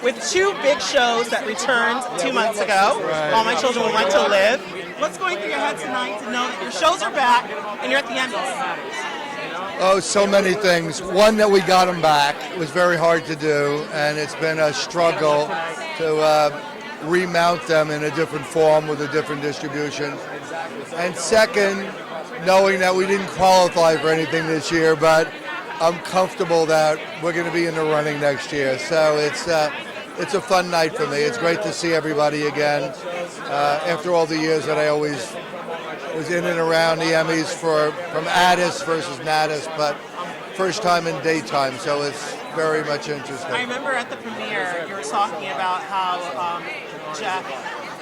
with two big shows that returned 2 months ago. All My Children Went to Live. What's going through your head tonight to know that your shows are back and you're at the Emmys? Oh, so many things. One, that we got them back. It was very hard to do, and it's been a struggle to remount them in a different form with a different distribution. And second, knowing that we didn't qualify for anything this year, but I'm comfortable that we're going to be in the running next year. So it's a fun night for me. It's great to see everybody again after all the years that I always was in and around the Emmys from hiatus versus natus, but first time in daytime, so it's very much interesting. I remember at the premiere you were talking about how Jeff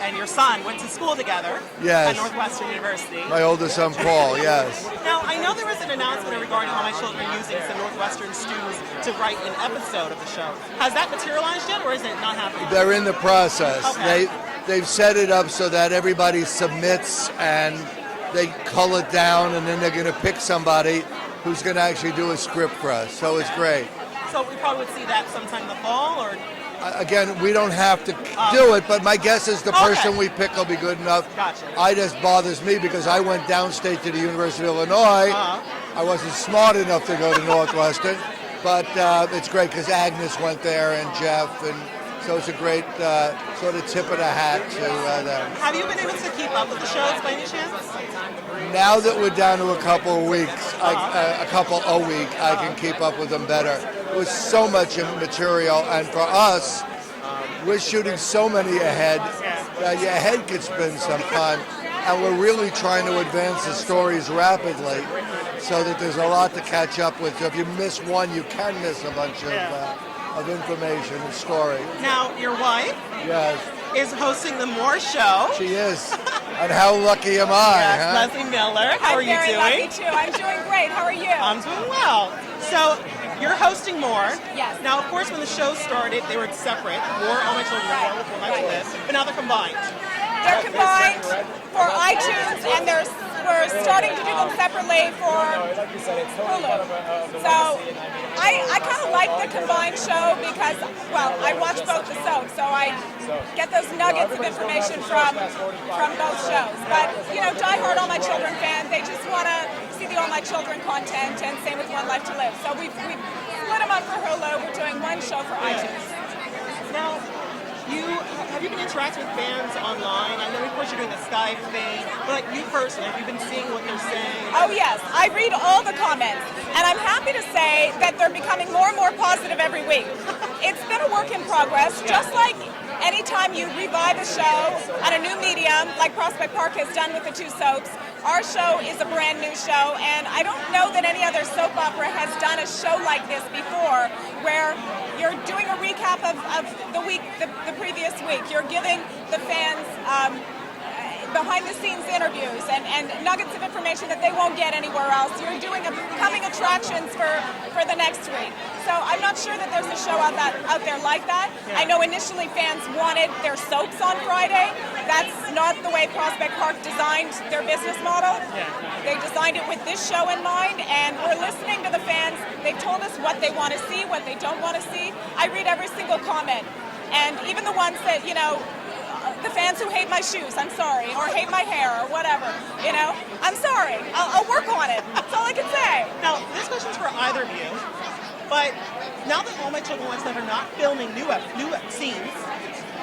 and your son went to school together at Northwestern University. My oldest son, Paul, yes. Now, I know there was an announcement regarding All My Children using some Northwestern students to write an episode of the show. Has that materialized yet, or is it not happening? They're in the process. Okay. They've set it up so that everybody submits and they cull it down, and then they're going to pick somebody who's going to actually do a script for us. So it's great. So we probably would see that sometime in the fall, or? Again, we don't have to do it, but my guess is the person we pick will be good enough. Gotcha. It just bothers me because I went downstate to the University of Illinois. I wasn't smart enough to go to Northwestern, but it's great because Agnes went there and Jeff, and so it's a great sort of tip of the hat to them. Have you been able to keep up with the shows by any chance? Now that we're down to a couple of weeks, a couple a week, I can keep up with them better. It was so much material, and for us, we're shooting so many ahead that your head could spin sometime, and we're really trying to advance the stories rapidly so that there's a lot to catch up with. So if you miss one, you can miss a bunch of information and story. Now, your wife is hosting the More Show. She is. And how lucky am I? Yes, Leslie Miller. How are you doing? I'm very lucky too. I'm doing great. How are you? I'm doing well. So, you're hosting More. Yes. Now, of course, when the show started, they were separate. More, All My Children, More, with All My Children. But now they're combined. They're combined for iTunes, and we're starting to do them separately for Hulu. So I kind of like the combined show because, well, I watch both the soaps, so I get those nuggets of information from both shows. But, you know, diehard All My Children fans, they just want to see the All My Children content, and same with One Life to Live. So we've split them up for Hulu. We're doing one show for iTunes. Now, have you been interacting with fans online? I know, of course, you're doing the Skype thing, but like you personally, have you been seeing what they're saying? Oh, yes. I read all the comments, and I'm happy to say that they're becoming more and more positive every week. It's been a work in progress, just like anytime you revive a show on a new medium, like Prospect Park has done with the two soaps. Our show is a brand new show, and I don't know that any other soap opera has done a show like this before, where you're doing a recap of the week, the previous week. You're giving the fans behind-the-scenes interviews and nuggets of information that they won't get anywhere else. You're doing coming attractions for the next week. So I'm not sure that there's a show out there like that. I know initially fans wanted their soaps on Friday. That's not the way Prospect Park designed their business model. They designed it with this show in mind, and we're listening to the fans. They've told us what they want to see, what they don't want to see. I read every single comment, and even the ones that, you know, the fans who hate my shoes, I'm sorry, or hate my hair, or whatever, you know, I'm sorry. I'll work on it. That's all I can say. Now, this question's for either of you, but now that All My Children Went to Live are not filming new scenes,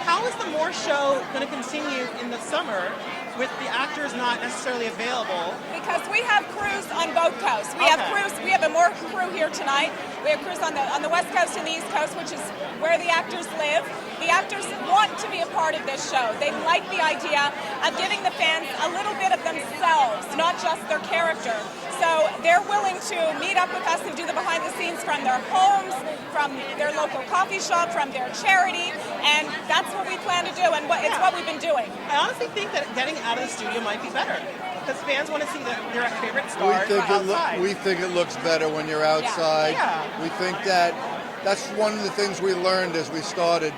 how is the More Show going to continue in the summer with the actors not necessarily available? Because we have crews on both coasts. We have crews. We have a More crew here tonight. We have crews on the West Coast and the East Coast, which is where the actors live. The actors want to be a part of this show. They like the idea of giving the fans a little bit of themselves, not just their character. So they're willing to meet up with us and do the behind the scenes from their homes, from their local coffee shop, from their charity, and that's what we plan to do, and it's what we've been doing. I honestly think that getting out of the studio might be better, because fans want to see their favorite stars outside. We think it looks better when you're outside. We think that's one of the things we learned as we started.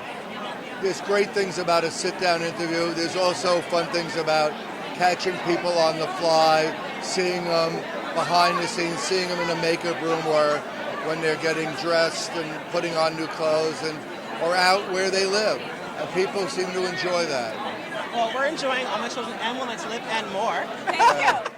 There's great things about a sit-down interview. There's also fun things about catching people on the fly, seeing them behind the scenes, seeing them in a makeup room or when they're getting dressed and putting on new clothes. And or out where they live. And people seem to enjoy that. Well, we're enjoying All My Children and Will Next Live and more. Thank you.